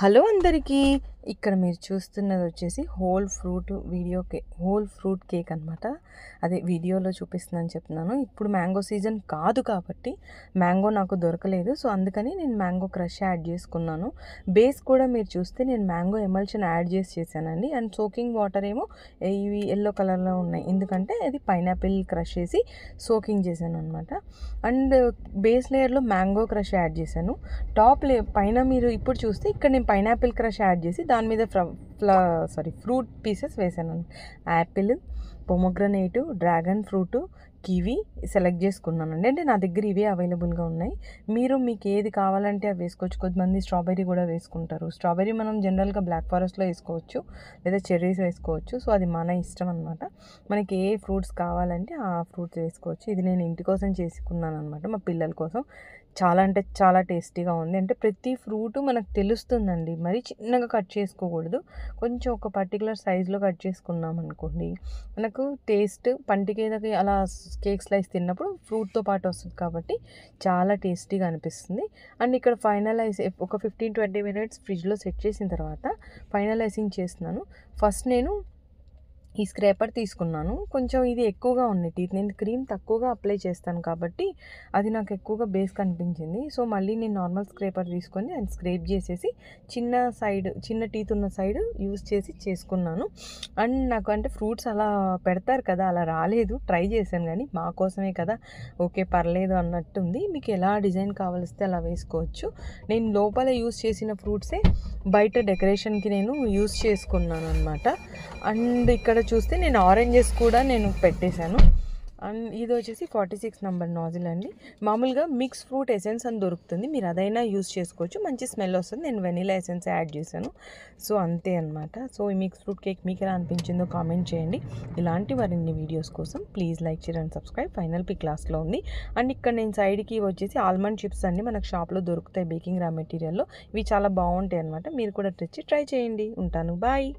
Hello అందరికీ. ఇక్కడ మీరు చూస్తున్నది వచ్చేసి హోల్ ఫ్రూట్ కేక్ అనమాట. అదే వీడియోలో చూపిస్తున్నాను చెప్తున్నాను. ఇప్పుడు మ్యాంగో సీజన్ కాదు కాబట్టి మ్యాంగో నాకు దొరకలేదు. సో అందుకని నేను మ్యాంగో క్రష్ యాడ్ చేసుకున్నాను. బేస్ కూడా మీరు చూస్తే నేను మ్యాంగో ఎమల్షన్ యాడ్ చేశానండి. అండ్ సోకింగ్ వాటర్ ఏమో ఇవి ఎల్లో కలర్లో ఉన్నాయి, ఎందుకంటే అది పైనాపిల్ క్రష్ చేసి సోకింగ్ చేశాను అనమాట. అండ్ బేస్ లేయర్లో మ్యాంగో క్రష్ యాడ్ చేశాను. పైన మీరు ఇప్పుడు చూస్తే ఇక్కడ నేను పైనాపిల్ క్రష్ యాడ్ చేసి దాని మీద ఫ్రూట్ పీసెస్ వేసాను. Apple, pomegranate, dragon fruit, kiwi select చేసుకున్నానండి. అంటే నా దగ్గర ఇవే అవైలబుల్గా ఉన్నాయి. మీకు ఏది కావాలంటే అవి వేసుకోవచ్చు. కొద్దిమంది స్ట్రాబెర్రీ కూడా వేసుకుంటారు. స్ట్రాబెర్రీ మనం జనరల్గా బ్లాక్ ఫారెస్ట్లో వేసుకోవచ్చు, లేదా చెర్రీస్ వేసుకోవచ్చు. సో అది మన ఇష్టం అనమాట. మనకి ఏ ఫ్రూట్స్ కావాలంటే ఆ ఫ్రూట్స్ వేసుకోవచ్చు. ఇది నేను ఇంటి కోసం చేసుకున్నాను అనమాట, మా పిల్లల కోసం. చాలా అంటే చాలా టేస్టీగా ఉంది. అంటే ప్రతి ఫ్రూటు మనకు తెలుస్తుందండి. మరీ చిన్నగా కట్ చేసుకోకూడదు. కొంచెం ఒక పర్టికులర్ సైజులో కట్ చేసుకున్నాం అనుకోండి, మనకు టేస్ట్ పంటికేదకి అలా కేక్ స్లైస్ తిన్నప్పుడు ఫ్రూట్తో పాటు వస్తుంది కాబట్టి చాలా టేస్టీగా అనిపిస్తుంది. అండ్ ఇక్కడ ఒక 15-20 మినిట్స్ ఫ్రిడ్జ్లో సెట్ చేసిన తర్వాత ఫైనలైజింగ్ చేస్తున్నాను. ఫస్ట్ నేను ఈ స్క్రేపర్ తీసుకున్నాను. కొంచెం ఇది ఎక్కువగా ఉంది టీత్. నేను క్రీమ్ తక్కువగా అప్లై చేస్తాను కాబట్టి అది నాకు ఎక్కువగా బేస్ కనిపించింది. సో మళ్ళీ నేను నార్మల్ స్క్రేపర్ తీసుకొని అది స్క్రేప్ చేసేసి చిన్న టీత్ ఉన్న సైడ్ యూస్ చేసి చేసుకున్నాను. అండ్ నాకు అంటే ఫ్రూట్స్ అలా పెడతారు కదా, అలా రాలేదు. ట్రై చేశాను కానీ మా కోసమే కదా, ఓకే పర్లేదు అన్నట్టుంది. మీకు ఎలా డిజైన్ కావాలిస్తే అలా వేసుకోవచ్చు. నేను లోపల యూస్ చేసిన ఫ్రూట్సే బయట డెకరేషన్కి నేను యూస్ చేసుకున్నాను అనమాట. అండ్ ఇక్కడ చూస్తే నేను ఆరెంజెస్ కూడా నేను పెట్టేశాను. అండ్ ఇది వచ్చేసి 46 నెంబర్ నాజిల్ అండి. మామూలుగా మిక్స్ ఫ్రూట్ ఎసెన్స్ అని దొరుకుతుంది, మీరు అదైనా యూస్ చేసుకోవచ్చు. మంచి స్మెల్ వస్తుంది. నేను వెనిలా ఎసెన్స్ యాడ్ చేశాను. సో అంతే అనమాట. సో ఈ మిక్స్ ఫ్రూట్ కేక్ మీకు ఎలా అనిపించిందో కామెంట్ చేయండి. ఇలాంటి మరిన్ని వీడియోస్ కోసం please like share and subscribe. Final pick క్లాస్లో ఉంది. అండ్ ఇక్కడ నేను సైడ్కి వచ్చేసి ఆల్మండ్ చిప్స్ అండి, మనకు షాప్లో దొరుకుతాయి బేకింగ్ రా మెటీరియల్లో. ఇవి చాలా బాగుంటాయి అనమాట. మీరు కూడా తెచ్చి ట్రై చేయండి. ఉంటాను, బాయ్.